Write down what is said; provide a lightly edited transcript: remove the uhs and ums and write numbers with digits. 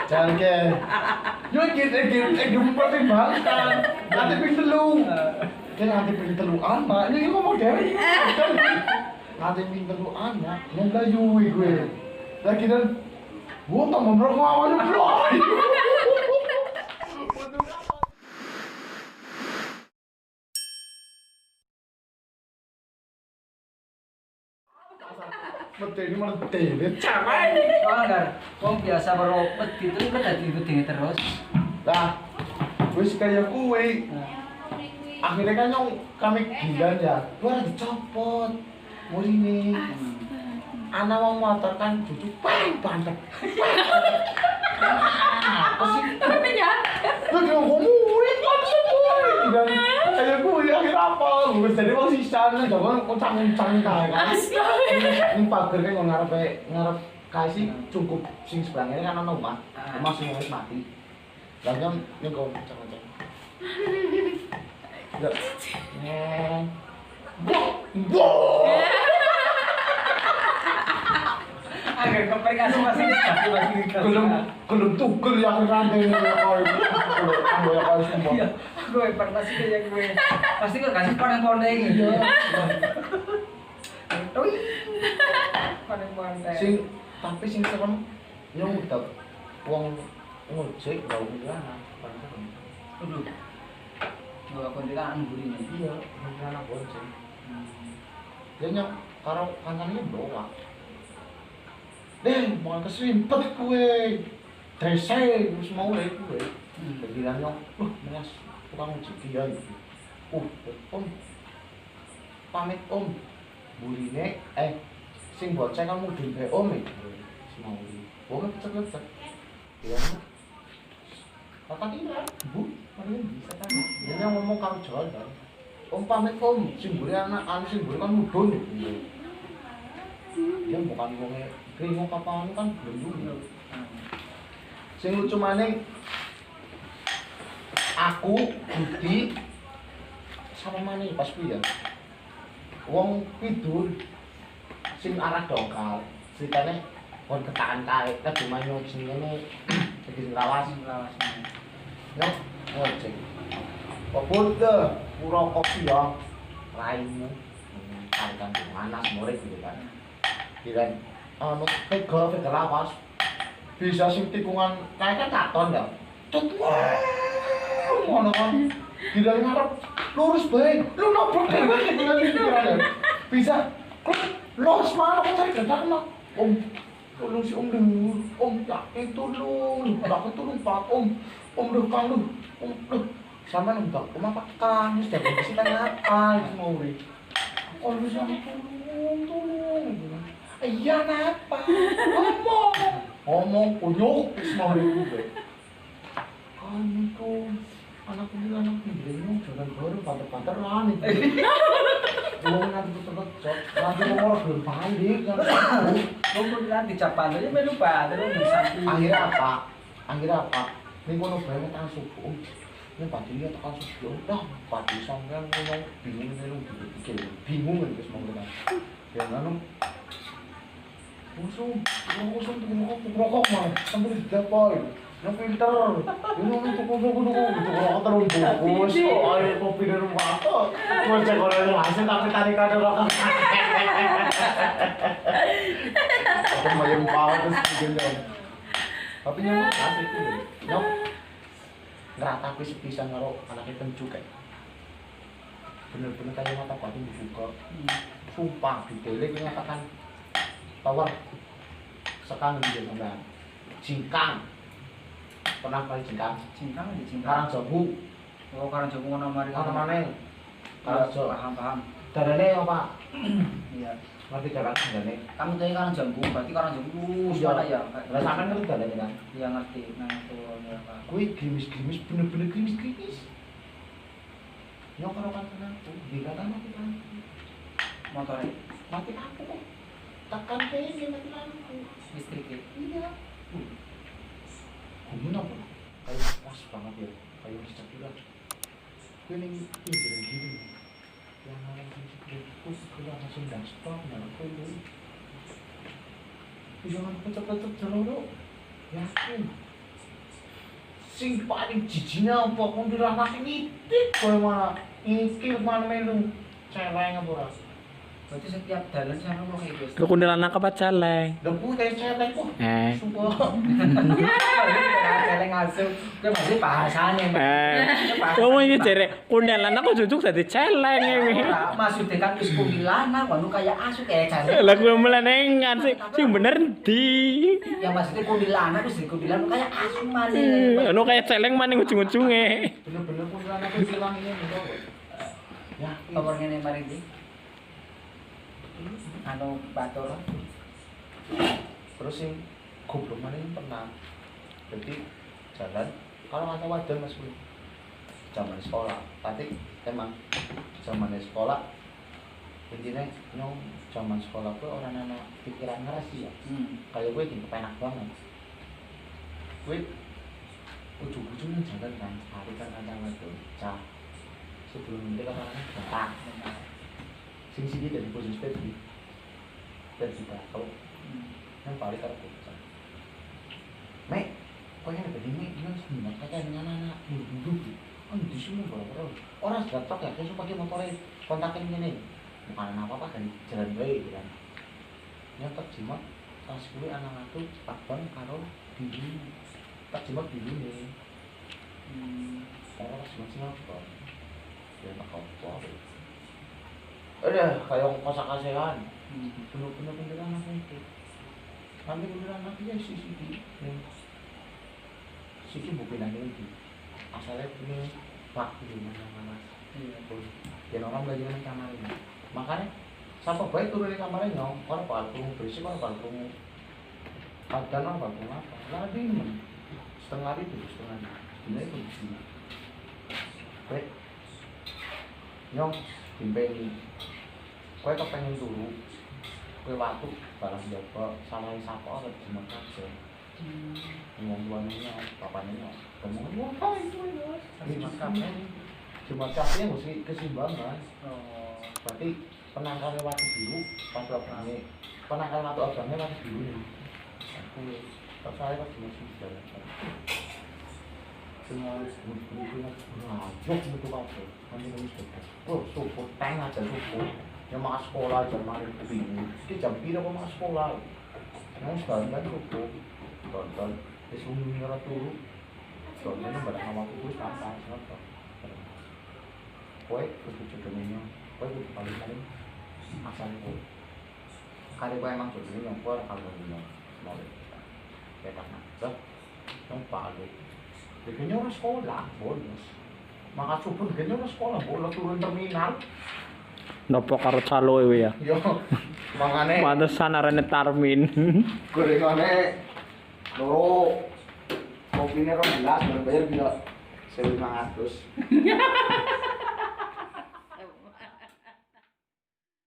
Jangan ke. Yo iki mempertimbangkan. Nanti ping telu. Kan nanti ping telu anak. Ini ngomong dhewe. Nanti ping telu anak. Yang gayuwi gue. Lagi dan gua tak membrok awalnya bro. Medeni malah medeni. Capai. Oh enggak, wong biasa meropet gitu kan dadi gedhe terus. Lah, wis kaya kuwe. Akhirnya kan yang kami bilang ya, gua harus dicopot. Murine. Anak wong motor kan duduk bantet. Apa sih? Tapi ya. Lu dia ngomongin kan semua. Dan kayak gue akhirnya apa? Gue jadi wong sisa nih, coba kucang-kucang kae kan. Ini pager kan ngarep kasih cukup sing sebelahnya kan ono omah. Omah sing wis mati. Lah kan ning kok kucang-kucang. Enggak. Agak kepengen masih Belum tugel yang rantai ini kalau semua. Iya, gue pernah sih kayak gue. Pasti gue kasih pandang-pandang gitu. Tuh. Pandang-pandang. Tapi sing serem nyong udah wong ngojek bau ngana. Aduh. Bawa kondikan burine. Iya, ngana bonceng. Ya nyong karo kancane bawa. Mau keserimpet gue. Dresai, terus mau lagi gue. Bilangnya, mas, tukang ojek dia gitu. Om, pamit om. Burine, sing bocah kamu dulu om ya. Semau ini. Bukan kecek-kecek. Bilangnya, kata dia, bu, mana bisa kan? Dia ngomong kamu jalan kan. Om pamit om, sing buri anak sing buri kan mudun ya. Dia bukan ngomongnya keringu kapan kan belum dulu. Sing lucu maning aku Budi sama maning pas kuwi ya. Wong tidur sing arah dongkal. Ceritane kon ketakan kae kedumanyo sing ngene iki lawas. Yo, ngocek. Poput ke pura kopi ya. Raimu. Kan panas more gitu kan. Kiran pegel lawas bisa sing tikungan kayak kan katon ya cet ngono kan tidak ngarep lurus bae lu nobrak dhewe pikiran bisa los mana kok cari dadak om tolong si om dulu om yakin tolong aku tolong pak om dekang lu om sama nembak om apa kang setiap bisa apa mau ri om bisa tolong iya napa? Ngomong kunyuk semua itu. Kamu tuh anak ini jangan baru panter-panteran itu. Belum nanti betul-betul, nanti ngomong belum balik kan. Lu bilang dicapan aja melu padahal lu sampai. Akhirnya apa? Ini kono banget kan subuh. Ini pagi dia tekan subuh. Dah, pagi sampean ngomong bingung lu bingung kan semua kita. Ya anu Usung rokok mah, sampai didapat. Yang filter, ini untuk rokok terus ayo kopi dari rumah. Gue cek orang hasil tapi tadi kada rokok. Aku mau yang banget terus gini. Tapi nyamuk asik itu, nyok. Ngeratapi sepisan karo anaknya pencu kayak. Bener-bener kayak mata batin dibuka. Sumpah detailnya nyatakan. Tower sekarang di Jembatan Jingkang pernah kali Jingkang Karang Jambu Karang Jambu ngono mari mana Karang Jambu paham darane apa iya ngerti darane kamu tadi Karang Jambu berarti Karang Jambu mana ya lah sampean ngerti darane kan iya ngerti nang itu ya Pak kuwi grimis bener-bener grimis nyok karo kan aku dikatakan mati kan motornya mati aku kok tekan kayaknya mati lampu listrik iya guna apa kayak pas banget ya kayak bisa bilang gue nih pinggiran gini yang orang yang terus kalau langsung dan stop nggak itu jangan pecah-pecah terlalu yakin sing paling jijinya apa kuntilanak ini koyo mana iki mana melu celeng apa ora. Berarti setiap dalan sama lo kayak gitu. Lu kuntilanak apa celeng? Lha kuwi kayak celeng kok. Sumpah. Celeng asuh. Itu masih bahasane. Ngomong iki jere kuntilanak kok jujuk dadi celeng iki. Maksudnya kan wis kuntilanak, waduh kayak asuh kayak celeng. Lah kuwi melenengan sing bener ndi? Yang maksudnya kuntilanak wis kuntilanak kayak asuh maneh. Ono kayak celeng maning ujung-ujunge. Bener-bener kuntilanak kuwi hilang ini kok. Ya, Nomor ngene mari iki. Anu batur. terus sing goblok mana ini pernah jadi jalan kalau nggak wajan mas bro zaman sekolah tapi emang zaman sekolah intinya nyong zaman sekolah tuh orang anak pikiran ngeras ya kayak gue di kepenak banget gue ujung-ujungnya jalan kan hari kan ada tuh cah sebelum itu kan orangnya bentak sing sini dari posisi tadi dan kita tahu yang paling karena bocah. Mek, kau yang ada ini yang sebenarnya kakek dengan anak duduk, kan di sini baru orang sudah tak ya, kita pakai motornya kontakin ini, bukan apa kan jalan baik gitu kan. Yang tak jimat, pas gue anak itu abang karo diri, tak jimat diri nih. Orang masih apa? Dia tak apa? Udah kayak kosak kasihan. Bener-bener anak itu. Nanti bener anaknya sisi bukan lagi. Asalnya ini pak di mana-mana. Dan orang belajar di kamar ini. Makanya sampai baik turun di kamarnya nyong. Orang parfum berisik, orang parfum kadang orang parfum apa? Lah dingin. Setengah itu. Ini itu di sini. Baik. Nyong timbeli. Kowe kepengen turu. Kowe waktu barang jaba sama sapa ora cuma kaje. Ngomong tuane papane ngomong apa itu ya. Cuma kafe mesti keseimbangan. Oh, berarti penangkal waktu biru pas abangnya. Penangkal waktu abangnya waktu biru nih. Aku tak saya pas cuma sudah. Semua buku-bukunya ngajak gitu kafe. Nanti nulis bebas. Oh, support tank aja support. Yang mau sekolah jam mari bingung. Iki jam pira kok mau sekolah? Nang sekalian kan cukup. Tonton wis umum ora turu. Tonton barang sama aku wis apa apa. Kowe kudu jodohnya. Kowe kudu paling asal kowe. Kare kowe emang jodohnya yang kowe kalau ngono. Mau. Ya tak nak. Yang paling. Dikene ora sekolah, bonus. Maka supun dikene ora sekolah, bola turun terminal. Nopo karo calo ewe ya. Yo, mangane. Pantesan arane Tarmin. Gorengane loro. Kopine 12 bayar bila 1.500.